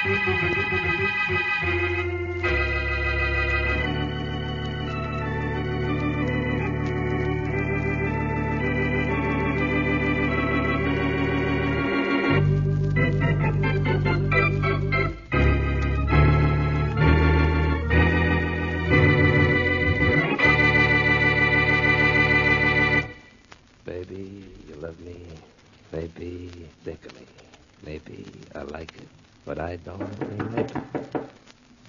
Maybe you love me. Maybe you think of me. Maybe I like it, but I don't. Maybe.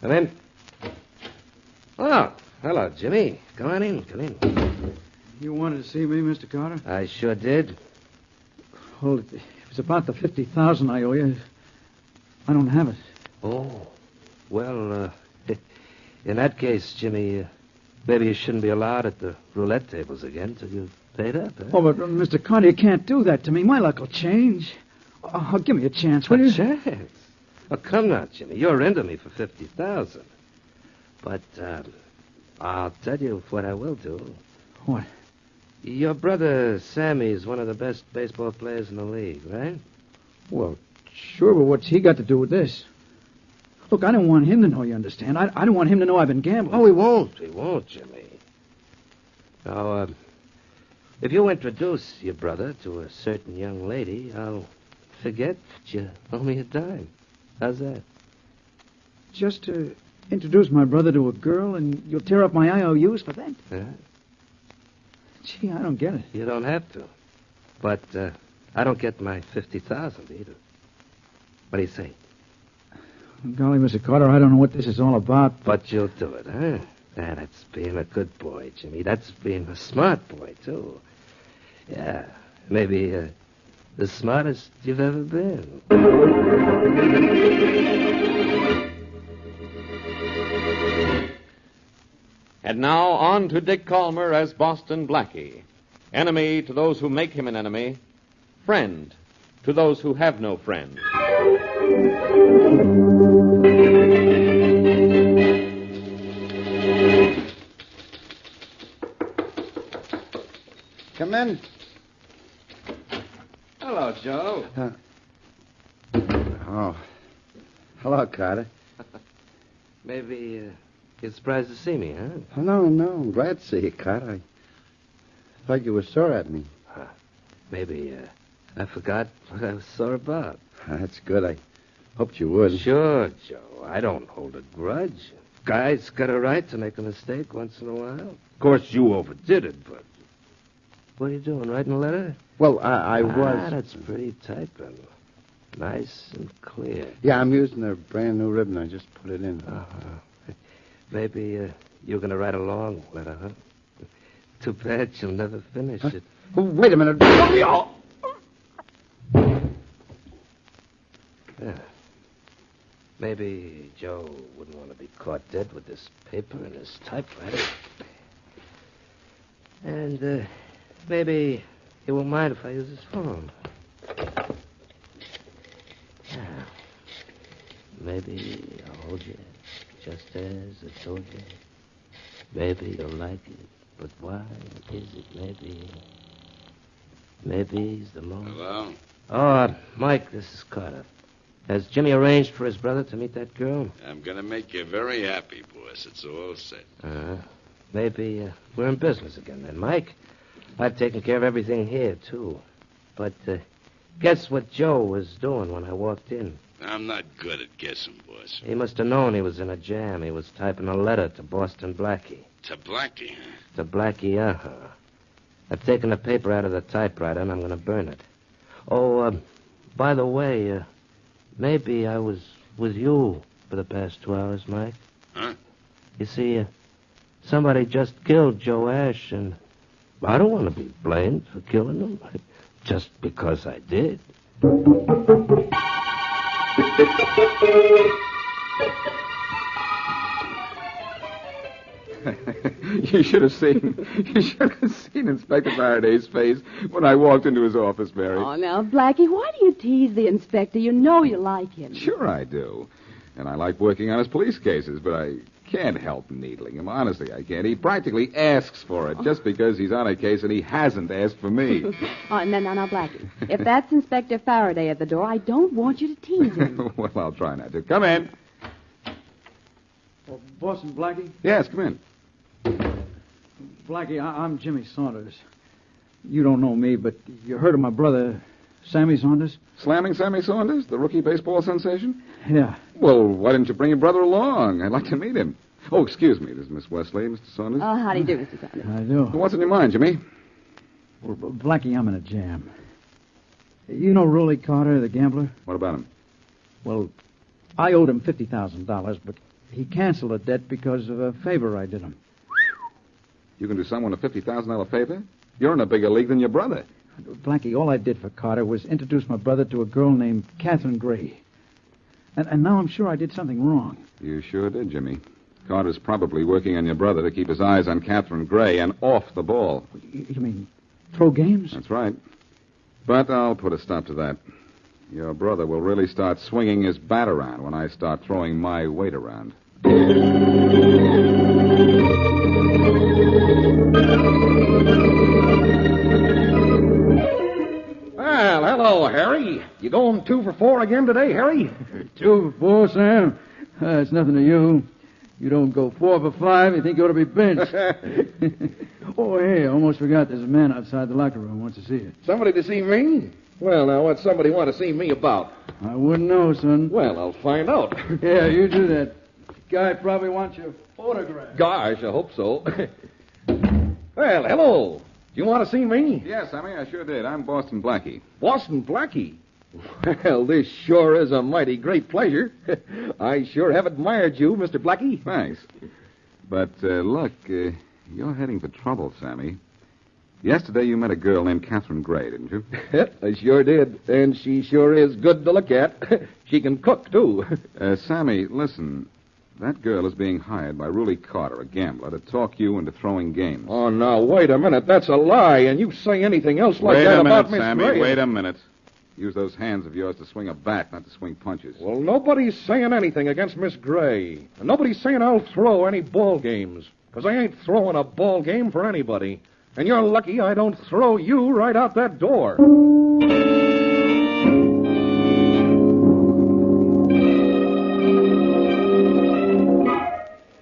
Come in. Oh, hello, Jimmy. Come on in. Come in. You wanted to see me, Mr. Carter? I sure did. Well, it was about the $50,000 I owe you. I don't have it. Oh, well, in that case, Jimmy, maybe you shouldn't be allowed at the roulette tables again till you've paid up. Huh? Oh, but Mr. Carter, you can't do that to me. My luck will change. Oh, give me a chance, will you? A chance? Oh, come now, Jimmy. You're into me for $50,000. But I'll tell you what I will do. What? Your brother Sammy's one of the best baseball players in the league, right? Well, sure, but what's he got to do with this? Look, I don't want him to know, you understand? I don't want him to know I've been gambling. Oh, he won't. He won't, Jimmy. Now, if you introduce your brother to a certain young lady, I'll forget that you owe me a dime. How's that? Just to introduce my brother to a girl, and you'll tear up my IOUs for that? Yeah. Gee, I don't get it. You don't have to. But I don't get my $50,000 either. What do you say? Golly, Mr. Carter, I don't know what this is all about. But you'll do it, huh? Ah, that's being a good boy, Jimmy. That's being a smart boy, too. Yeah, maybe the smartest you've ever been. And now on to Dick Calmer as Boston Blackie. Enemy to those who make him an enemy. Friend to those who have no friend. Come in. Hello, Joe. Oh. Hello, Carter. Maybe you're surprised to see me, huh? Oh, no, I'm glad to see you, Carter. I thought you were sore at me. Maybe I forgot what I was sore about. That's good. I hoped you would. Sure, Joe. I don't hold a grudge. Guy's got a right to make a mistake once in a while. Of course, you overdid it, but... What are you doing, writing a letter? Well, I was... That's pretty typing. Nice and clear. Yeah, I'm using a brand new ribbon. I just put it in. Maybe you're going to write a long letter, huh? Too bad you'll never finish it. Oh, wait a minute. Yeah. Maybe Joe wouldn't want to be caught dead with this paper and his typewriter. And maybe he won't mind if I use his phone. Yeah. Maybe I'll hold you just as I told you. Maybe you'll like it. But why is it maybe he's the most... Hello? Oh, Mike, this is Carter. Has Jimmy arranged for his brother to meet that girl? I'm going to make you very happy, boss. It's all set. Maybe we're in business again then, Mike. I've taken care of everything here, too. But guess what Joe was doing when I walked in? I'm not good at guessing, boss. He must have known he was in a jam. He was typing a letter to Boston Blackie. To Blackie, huh? To Blackie, I've taken the paper out of the typewriter, and I'm going to burn it. Oh, by the way, maybe I was with you for the past 2 hours, Mike. Huh? You see, somebody just killed Joe Ash, and I don't want to be blamed for killing him, just because I did. You should have seen Inspector Faraday's face when I walked into his office, Mary. Oh, now, Blackie, why do you tease the inspector? You know you like him. Sure I do. And I like working on his police cases, but I can't help needling him. Honestly, I can't. He practically asks for it just because he's on a case and he hasn't asked for me. Oh, now, Blackie. If that's Inspector Faraday at the door, I don't want you to tease him. Well, I'll try not to. Come in. Oh, Boston Blackie? Yes, come in. Blackie, I'm Jimmy Saunders. You don't know me, but you heard of my brother, Sammy Saunders? Slamming Sammy Saunders, the rookie baseball sensation? Yeah. Well, why didn't you bring your brother along? I'd like to meet him. Oh, excuse me. This is Miss Wesley, Mr. Saunders. Oh, how do you do, Mr. Saunders? I do. What's on your mind, Jimmy? Well, Blackie, I'm in a jam. You know Rolly Carter, the gambler? What about him? Well, I owed him $50,000, but he canceled a debt because of a favor I did him. You can do someone a $50,000 favor? You're in a bigger league than your brother. Blackie, all I did for Carter was introduce my brother to a girl named Catherine Gray. And now I'm sure I did something wrong. You sure did, Jimmy. Carter's probably working on your brother to keep his eyes on Catherine Gray and off the ball. You mean throw games? That's right. But I'll put a stop to that. Your brother will really start swinging his bat around when I start throwing my weight around. Well, hello, Harry. You going 2 for 4 again today, Harry? 2 for 4, Sam? It's nothing to you. You don't go 4 for 5, you think you ought to be benched. Oh, hey, I almost forgot there's a man outside the locker room who wants to see you. Somebody to see me? Well, now, what's somebody want to see me about? I wouldn't know, son. Well, I'll find out. Yeah, you do that. Guy probably wants your photograph. Gosh, I hope so. Well, hello. Do you want to see me? Yes, Sammy, I sure did. I'm Boston Blackie. Boston Blackie. Well, this sure is a mighty great pleasure. I sure have admired you, Mr. Blackie. Thanks. But, look, you're heading for trouble, Sammy. Yesterday you met a girl named Catherine Gray, didn't you? I sure did. And she sure is good to look at. She can cook, too. Sammy, listen. That girl is being hired by Rolly Carter, a gambler, to talk you into throwing games. Oh, now, wait a minute. That's a lie. And you say anything else like that about Miss Sammy, Gray. wait a minute. Use those hands of yours to swing a bat, not to swing punches. Well, nobody's saying anything against Miss Gray. And nobody's saying I'll throw any ball games. Because I ain't throwing a ball game for anybody. And you're lucky I don't throw you right out that door.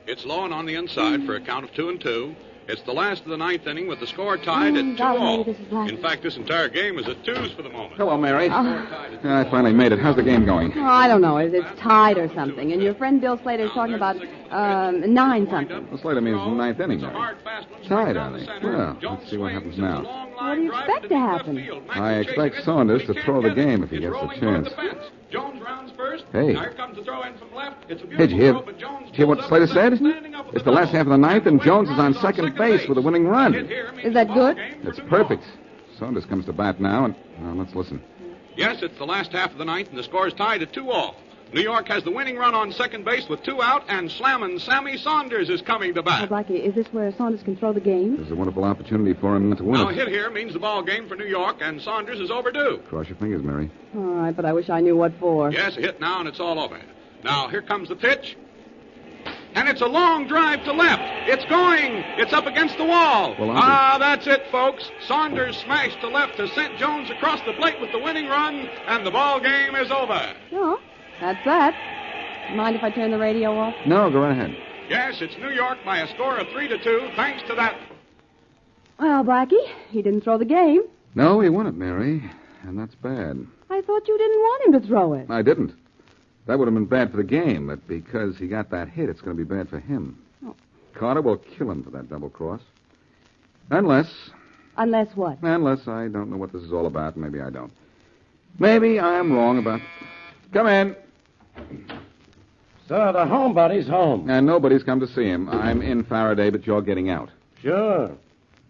It's low and on the inside for a count of 2-2. It's the last of the ninth inning with the score tied at 2-all. In fact, this entire game is at 2s for the moment. Hello, Mary. I finally made it. How's the game going? Oh, I don't know. It's tied or something. And your friend Bill Slater's talking about 9-something. Well, Slater means the ninth inning, Mary. Tied, are they? Well, let's see what happens now. What do you expect to happen? I expect Saunders to throw the game if he gets the chance. Jones rounds first. Hey. Now here comes the throw in from left. It's a Hey, did you hear what Slater said? It's the last half of the ninth, and Jones is on second base with a winning run. Is that good? It's perfect. Saunders comes to bat now, and let's listen. Yes, it's the last half of the ninth, and the score is tied at 2-all. New York has the winning run on second base with 2 out, and slammin' Sammy Saunders is coming to Oh, bat. Blackie, is this where Saunders can throw the game? There's a wonderful opportunity for him to win Now, it. hit here means the ball game for New York, and Saunders is overdue. Cross your fingers, Mary. All right, but I wish I knew what for. Yes, a hit now, and it's all over. Now, here comes the pitch. And it's a long drive to left. It's going. It's up against the wall. Well, that's it, folks. Saunders smashed to left to sent Jones across the plate with the winning run, and the ball game is over. Oh, that's that. Mind if I turn the radio off? No, go right ahead. Yes, it's New York by a score of 3-2, thanks to that. Well, Blackie, he didn't throw the game. No, he won it, Mary, and that's bad. I thought you didn't want him to throw it. I didn't. That would have been bad for the game, but because he got that hit, it's going to be bad for him. Oh. Carter will kill him for that double cross. Unless Unless what? Unless I don't know what this is all about. Maybe I don't. Maybe I'm wrong about... Come in. So the homebudy's home. And nobody's come to see him. I'm in Faraday, but you're getting out. Sure.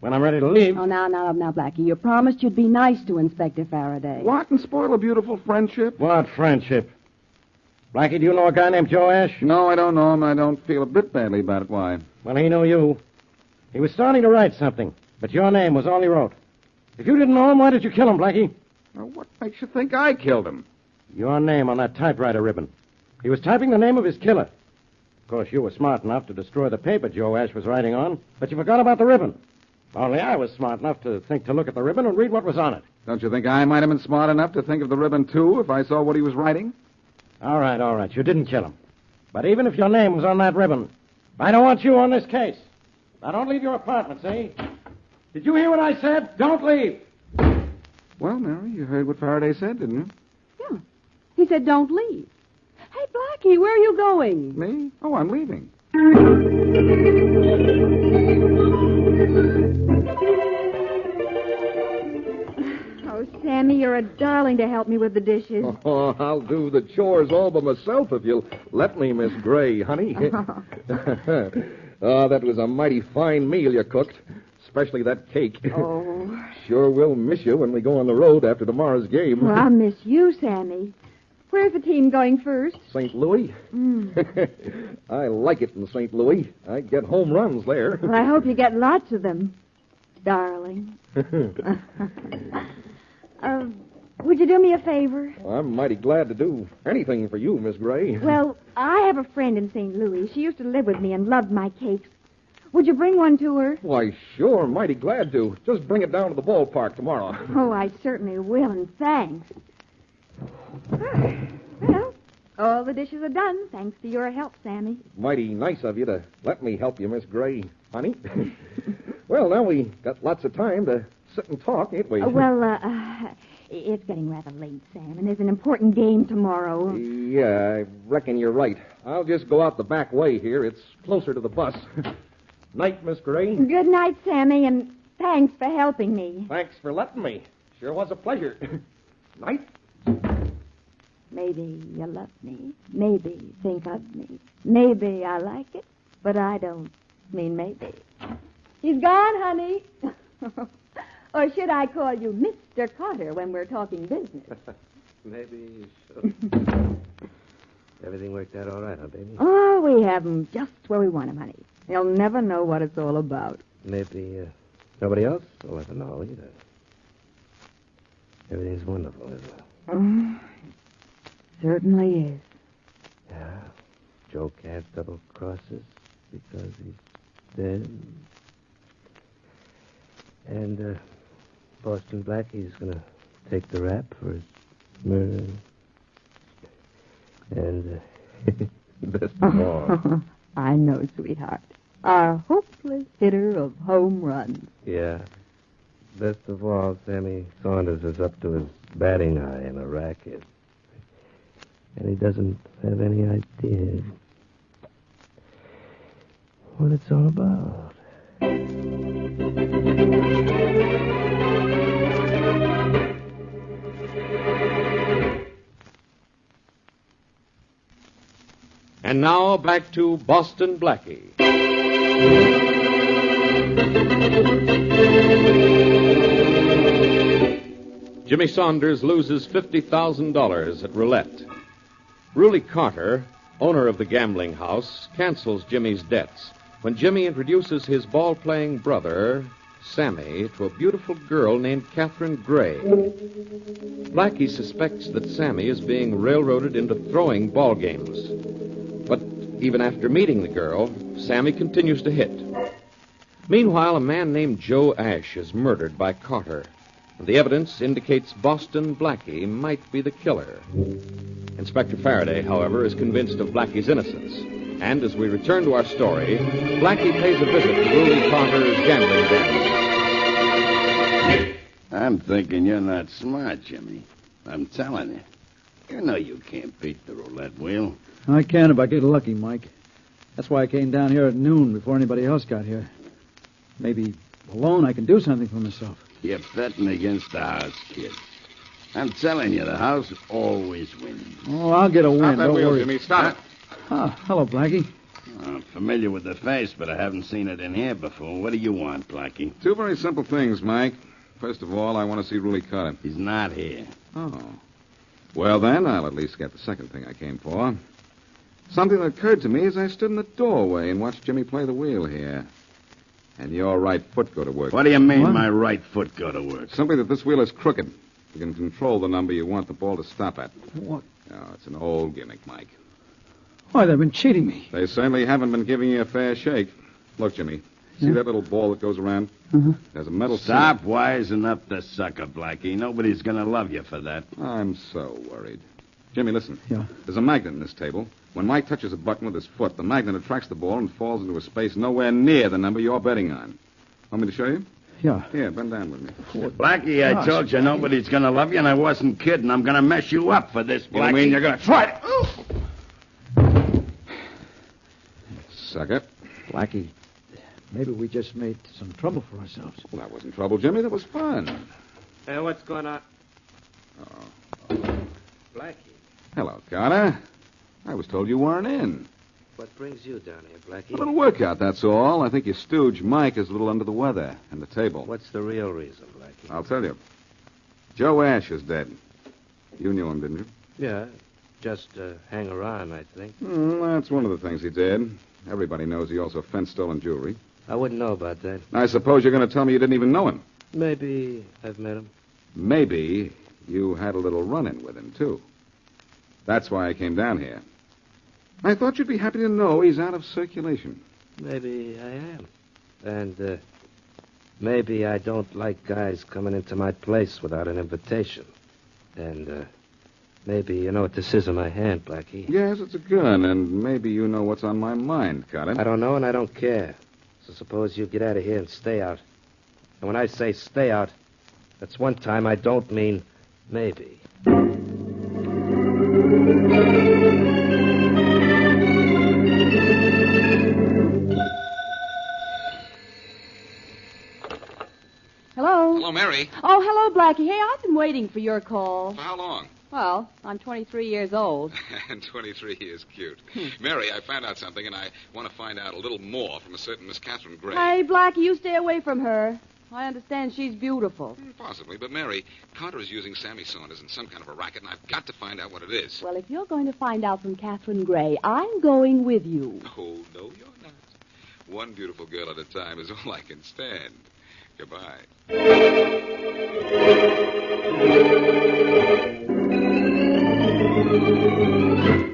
When I'm ready to leave. Oh, now, Blackie, you promised you'd be nice to Inspector Faraday. What? And spoil a beautiful friendship? What friendship? Blackie, do you know a guy named Joe Ash? No, I don't know him. I don't feel a bit badly about it. Why? Well, he knew you. He was starting to write something, but your name was all he wrote. If you didn't know him, why did you kill him, Blackie? Well, what makes you think I killed him? Your name on that typewriter ribbon. He was typing the name of his killer. course, you were smart enough to destroy the paper Joe Ash was writing on, but you forgot about the ribbon. Only I was smart enough to think to look at the ribbon and read what was on it. Don't you think I might have been smart enough to think of the ribbon, too, if I saw what he was writing? All right. You didn't kill him. But even if your name was on that ribbon, I don't want you on this case. Now, don't leave your apartment, see? Did you hear what I said? Don't leave. Well, Mary, you heard what Faraday said, didn't you? Yeah. He said don't leave. Hey, Blackie, where are you going? Me? Oh, I'm leaving. Oh, Sammy, you're a darling to help me with the dishes. Oh, I'll do the chores all by myself if you'll let me, Miss Gray, honey. Oh, that was a mighty fine meal you cooked, especially that cake. Oh. Sure will miss you when we go on the road after tomorrow's game. Well, I'll miss you, Sammy. Where's the team going first? St. Louis? I like it in St. Louis. I get home runs there. Well, I hope you get lots of them, darling. Would you do me a favor? Well, I'm mighty glad to do anything for you, Miss Gray. Well, I have a friend in St. Louis. She used to live with me and loved my cakes. Would you bring one to her? Why, sure, mighty glad to. Just bring it down to the ballpark tomorrow. Oh, I certainly will, and thanks. Well, all the dishes are done, thanks to your help, Sammy. Mighty nice of you to let me help you, Miss Gray, honey. Well, now we got lots of time to sit and talk, ain't we? It's getting rather late, Sam, and there's an important game tomorrow. Yeah, I reckon you're right. I'll just go out the back way here. It's closer to the bus. Night, Miss Gray. Good night, Sammy, and thanks for helping me. Thanks for letting me. Sure was a pleasure. Night. Maybe you love me. Maybe think of me. Maybe I like it, but I don't mean maybe. He's gone, honey. Or should I call you Mr. Carter when we're talking business? Maybe you should. Everything worked out all right, huh, baby? Oh, we have him just where we want him, honey. He'll never know what it's all about. Maybe nobody else will ever know either. Everything's wonderful, isn't it? Certainly is. Yeah. Joe can't double cross us because he's dead. And Boston Blackie's going to take the rap for his murder. And best of all. I know, sweetheart. Our hopeless hitter of home runs. Yeah. Best of all, Sammy Saunders is up to his batting eye in a racket. And he doesn't have any idea what it's all about. And now back to Boston Blackie. Jimmy Saunders loses $50,000 at roulette. Ruly Carter, owner of the gambling house, cancels Jimmy's debts when Jimmy introduces his ball-playing brother, Sammy, to a beautiful girl named Catherine Gray. Blackie suspects that Sammy is being railroaded into throwing ball games. But even after meeting the girl, Sammy continues to hit. Meanwhile, a man named Joe Ash is murdered by Carter. And the evidence indicates Boston Blackie might be the killer. Inspector Faraday, however, is convinced of Blackie's innocence. And as we return to our story, Blackie pays a visit to Ruly Carter's gambling den. I'm thinking you're not smart, Jimmy. I'm telling you. You know you can't beat the roulette wheel. I can if I get lucky, Mike. That's why I came down here at noon before anybody else got here. Maybe alone I can do something for myself. You're betting against the house, kid. I'm telling you, the house always wins. Oh, I'll get a win. Stop that Don't wheel, worry. Jimmy. Stop it. Ah, hello, Blackie. I'm familiar with the face, but I haven't seen it in here before. What do you want, Blackie? Two very simple things, Mike. First of all, I want to see Ruly Carter. He's not here. Oh. Well, then, I'll at least get the second thing I came for. Something that occurred to me as I stood in the doorway and watched Jimmy play the wheel here. And your right foot go to work. What do you mean, my right foot go to work? Simply that this wheel is crooked. You can control the number you want the ball to stop at. What? Oh, it's an old gimmick, Mike. Why, they've been cheating me. They certainly haven't been giving you a fair shake. Look, Jimmy. See Yeah? that little ball that goes around? Uh-huh. There's a metal... Stop wising up the sucker, Blackie. Nobody's going to love you for that. I'm so worried. Jimmy, listen. Yeah. There's a magnet in this table. When Mike touches a button with his foot, the magnet attracts the ball and falls into a space nowhere near the number you're betting on. Want me to show you? Yeah. Here, bend down with me. Blackie, I told you nobody's going to love you, and I wasn't kidding. I'm going to mess you up for this, Blackie. You mean you're going to try it? Sucker. Blackie, maybe we just made some trouble for ourselves. Well, that wasn't trouble, Jimmy. That was fun. Hey, what's going on? Oh. Blackie, Hello, Carter. I was told you weren't in. what brings you down here, Blackie? A little workout, that's all. I think your stooge, Mike, is a little under the weather. And the table. What's the real reason, Blackie? I'll tell you. Joe Ash is dead. You knew him, didn't you? Yeah, just hang around, I think. That's one of the things he did. Everybody knows he also fenced stolen jewelry. I wouldn't know about that. I suppose you're going to tell me you didn't even know him. Maybe I've met him. Maybe you had a little run-in with him, too. That's why I came down here. I thought you'd be happy to know he's out of circulation. Maybe I am. And maybe I don't like guys coming into my place without an invitation. And maybe you know what this is in my hand, Blackie. Yes, it's a gun, and maybe you know what's on my mind, Carter. I don't know and I don't care. So suppose you get out of here and stay out. And when I say stay out, that's one time I don't mean maybe. Hello? Hello, Mary. Oh, hello, Blackie. Hey, I've been waiting for your call. For how long? Well, I'm 23 years old. And 23 is cute. Mary, I found out something, and I want to find out a little more from a certain Miss Catherine Gray. Hey, Blackie, you stay away from her. I understand she's beautiful. Possibly, but Mary, Carter is using Sammy Saunders in some kind of a racket, and I've got to find out what it is. Well, if you're going to find out from Catherine Gray, I'm going with you. Oh, no, you're not. One beautiful girl at a time is all I can stand. Goodbye.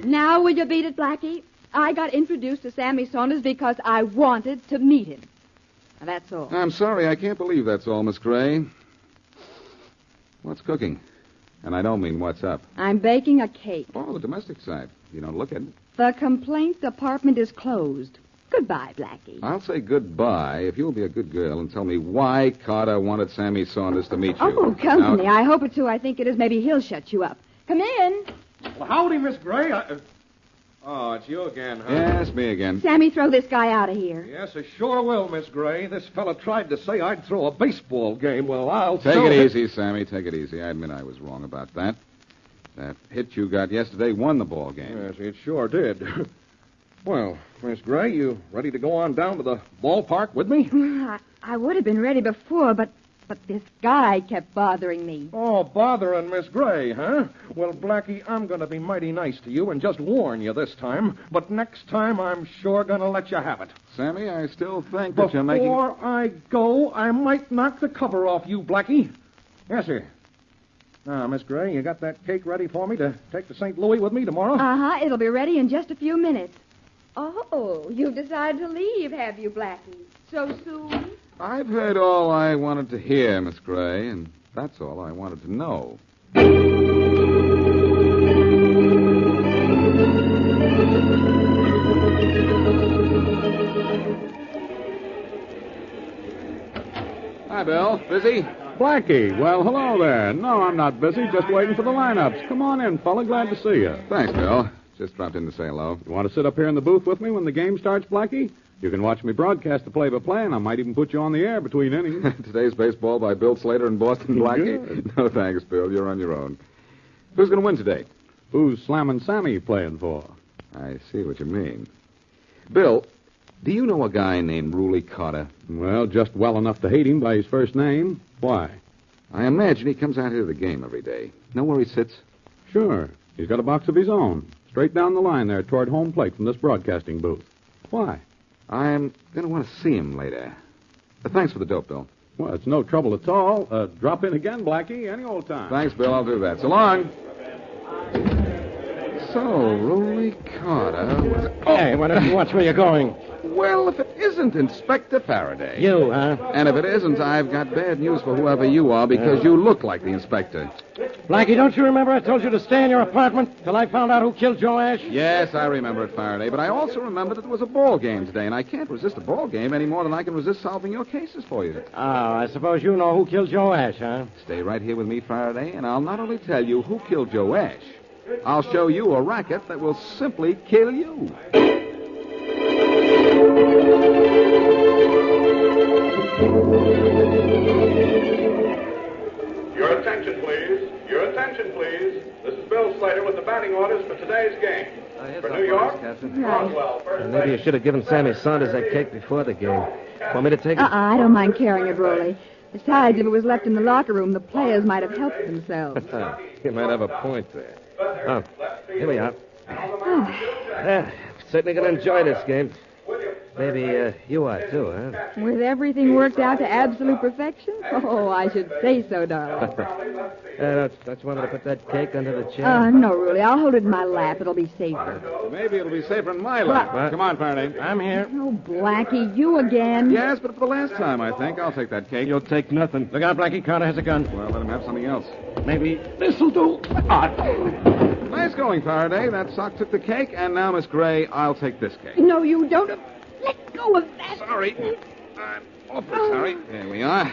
Now will you beat it, Blackie? I got introduced to Sammy Saunders because I wanted to meet him. Now, that's all. I'm sorry, I can't believe that's all, Miss Gray. What's cooking? And I don't mean what's up. I'm baking a cake. Oh, the domestic side. You don't look it. The complaint department is closed. Goodbye, Blackie. I'll say goodbye if you'll be a good girl and tell me why Carter wanted Sammy Saunders to meet you. Oh, company. Now, I hope it's who I think it is. Maybe he'll shut you up. Come in. Well, howdy, Miss Gray. Oh, it's you again, huh? yes, me again. Sammy, throw this guy out of here. Yes, I sure will, Miss Gray. This fella tried to say I'd throw a baseball game. Well, I'll Take show it him. easy, Sammy. Take it easy. I admit I was wrong about that. That hit you got yesterday won the ball game. Yes, it sure did. Well, Miss Gray, you ready to go on down to the ballpark with me? I would have been ready before, but this guy kept bothering me. Oh, bothering Miss Gray, huh? Well, Blackie, I'm going to be mighty nice to you and just warn you this time. But next time, I'm sure going to let you have it. Sammy, I still think that you're making... Before I go, I might knock the cover off you, Blackie. Yes, sir. Now, Miss Gray, you got that cake ready for me to take to St. Louis with me tomorrow? Uh-huh. It'll be ready in just a few minutes. Oh, you've decided to leave, have you, Blackie? So soon? I've heard all I wanted to hear, Miss Gray, and that's all I wanted to know. Hi, Bill. Busy? Blackie, well, hello there. No, I'm not busy, just waiting for the lineups. Come on in, fella. Glad to see you. Thanks, Bill. Just dropped in to say hello. You want to sit up here in the booth with me when the game starts, Blackie? You can watch me broadcast the play-by-play, and I might even put you on the air between innings. Today's baseball by Bill Slater and Boston Blackie? Good. No, thanks, Bill. You're on your own. Who's going to win today? Who's Slammin' Sammy playing for? I see what you mean. Bill, do you know a guy named Ruley Carter? Well, just well enough to hate him by his first name. Why? I imagine he comes out here to the game every day. Know where he sits? Sure. He's got a box of his own. Straight down the line there toward home plate from this broadcasting booth. Why? I'm going to want to see him later. Thanks for the dope, Bill. Well, it's no trouble at all. Drop in again, Blackie, any old time. Thanks, Bill. I'll do that. So long. So, Rowley Carter was... Hey, why don't you watch where you're going? Well, if it isn't Inspector Faraday. You, huh? And if it isn't, I've got bad news for whoever you are, because you look like the inspector. Blackie, don't you remember I told you to stay in your apartment till I found out who killed Joe Ash? Yes, I remember it, Faraday, but I also remember that there was a ball game today, and I can't resist a ball game any more than I can resist solving your cases for you. Oh, I suppose you know who killed Joe Ash, huh? Stay right here with me, Faraday, and I'll not only tell you who killed Joe Ash, I'll show you a racket that will simply kill you. Your attention, please. Your attention, please. This is Bill Slater with the batting orders for today's game. For New York, Roswell, first Maybe you should have given Sammy Saunders that cake before the game. Want me to take it? I don't mind carrying it, Rolly. Besides, if it was left in the locker room, the players might have helped themselves. You might have a point there. Oh, here we are. Yeah, certainly going to enjoy this game. Maybe you are, too, huh? With everything worked out to absolute perfection? Oh, I should say so, darling. Don't you want me to put that cake under the chair? No, really. I'll hold it in my lap. It'll be safer. Maybe it'll be safer in my lap. What? Come on, Faraday. I'm here. Oh, Blackie, you again? Yes, but for the last time, I think. I'll take that cake. You'll take nothing. Look out, Blackie. Carter has a gun. Well, let him have something else. Maybe this'll do. Nice going, Faraday. That sock took the cake, and now, Miss Gray, I'll take this cake. No, you don't. Let go of that. Sorry. I'm awfully sorry. There we are.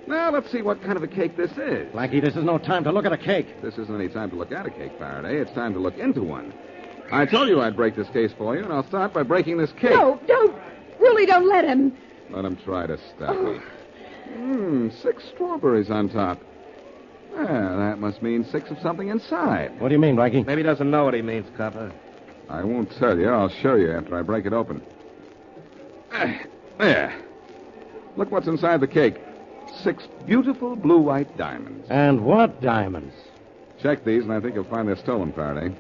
Now, let's see what kind of a cake this is. Blackie, this is no time to look at a cake. This isn't any time to look at a cake, Faraday. It's time to look into one. I told you I'd break this case for you, and I'll start by breaking this cake. No, don't. Really, don't let him. Let him try to stop me. 6 strawberries on top. Well, that must mean 6 of something inside. What do you mean, Blackie? Maybe he doesn't know what he means, Copper. I won't tell you. I'll show you after I break it open. There. Look what's inside the cake. 6 beautiful blue-white diamonds. And what diamonds? Check these, and I think you'll find they're stolen, Faraday.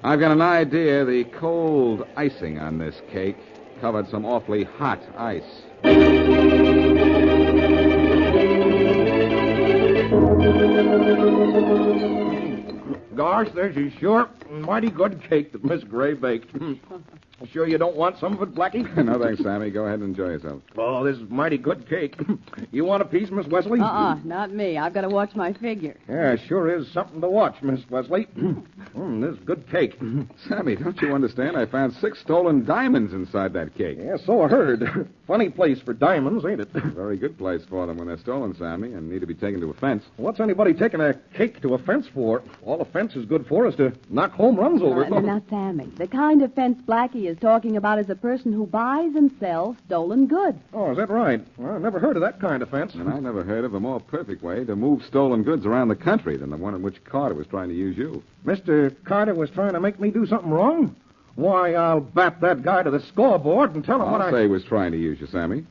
I've got an idea the cold icing on this cake covered some awfully hot ice. Gosh, there's a sure mighty good cake that Miss Gray baked. Sure you don't want some of it, Blackie? No, thanks, Sammy. Go ahead and enjoy yourself. Oh, this is mighty good cake. You want a piece, Miss Wesley? Not me. I've got to watch my figure. Yeah, sure is something to watch, Miss Wesley. This is good cake. Sammy, don't you understand? I found 6 stolen diamonds inside that cake. Yeah, so I heard. Funny place for diamonds, ain't it? Very good place for them when they're stolen, Sammy, and need to be taken to a fence. What's anybody taking a cake to a fence for? All a fence is good for is to knock home runs over. Now, Sammy, the kind of fence Blackie is talking about is a person who buys and sells stolen goods. Oh, is that right? Well, I never heard of that kind of fence. And I never heard of a more perfect way to move stolen goods around the country than the one in which Carter was trying to use you. Mr. Carter was trying to make me do something wrong? Why, I'll bat that guy to the scoreboard and tell him what I'll say he was trying to use you, Sammy.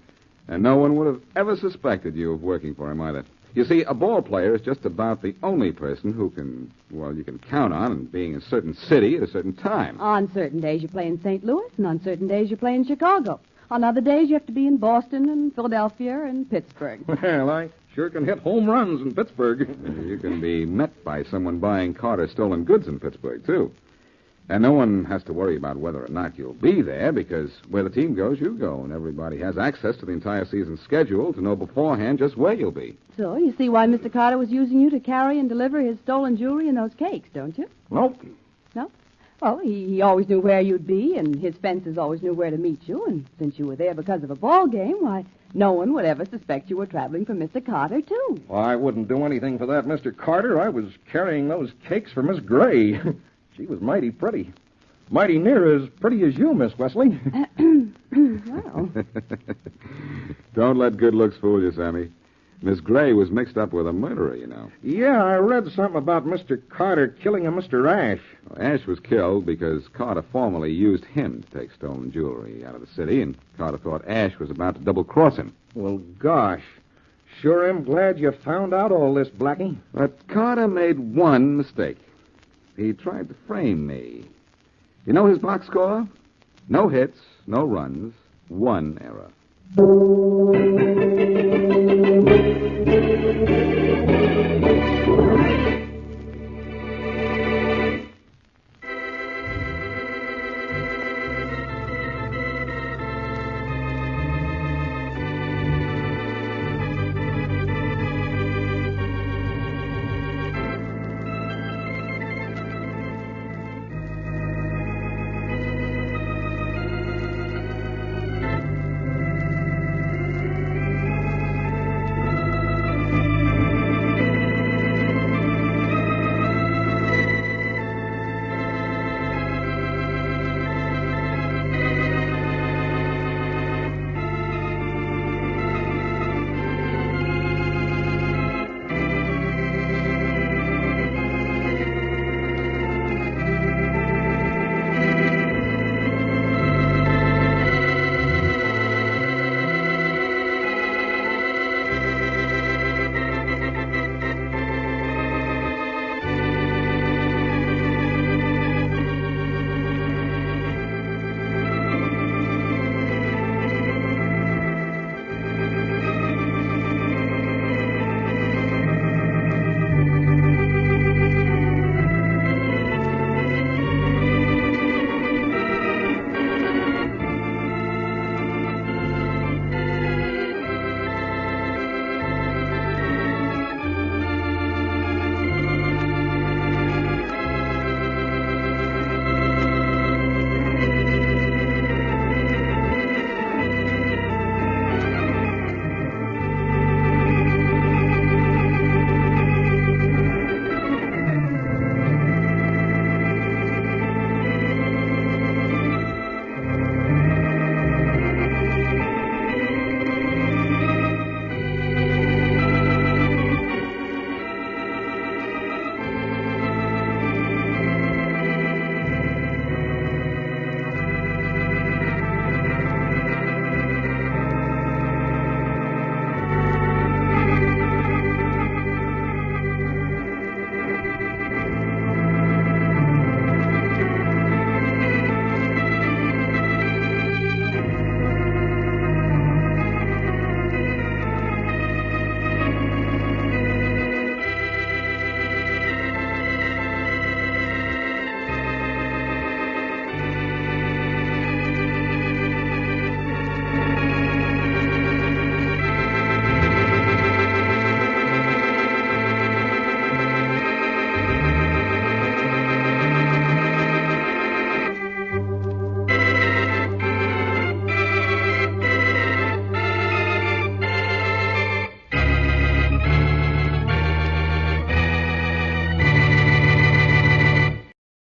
And no one would have ever suspected you of working for him either. You see, a ball player is just about the only person who can, well, you can count on in being in a certain city at a certain time. On certain days you play in St. Louis, and on certain days you play in Chicago. On other days you have to be in Boston and Philadelphia and Pittsburgh. Well, I sure can hit home runs in Pittsburgh. You can be met by someone buying Carter's stolen goods in Pittsburgh, too. And no one has to worry about whether or not you'll be there, because where the team goes, you go, and everybody has access to the entire season's schedule to know beforehand just where you'll be. So you see why Mr. Carter was using you to carry and deliver his stolen jewelry and those cakes, don't you? Nope. No? Well, he always knew where you'd be, and his fences always knew where to meet you, and since you were there because of a ball game, why, no one would ever suspect you were traveling for Mr. Carter, too. Well, I wouldn't do anything for that, Mr. Carter. I was carrying those cakes for Miss Gray. She was mighty pretty. Mighty near as pretty as you, Miss Wesley. Well. Don't let good looks fool you, Sammy. Miss Gray was mixed up with a murderer, you know. Yeah, I read something about Mr. Carter killing a Mr. Ash. Well, Ash was killed because Carter formerly used him to take stolen jewelry out of the city, and Carter thought Ash was about to double-cross him. Well, gosh. Sure am glad you found out all this, Blackie. But Carter made one mistake. He tried to frame me. You know his box score? No hits, no runs, 1 error.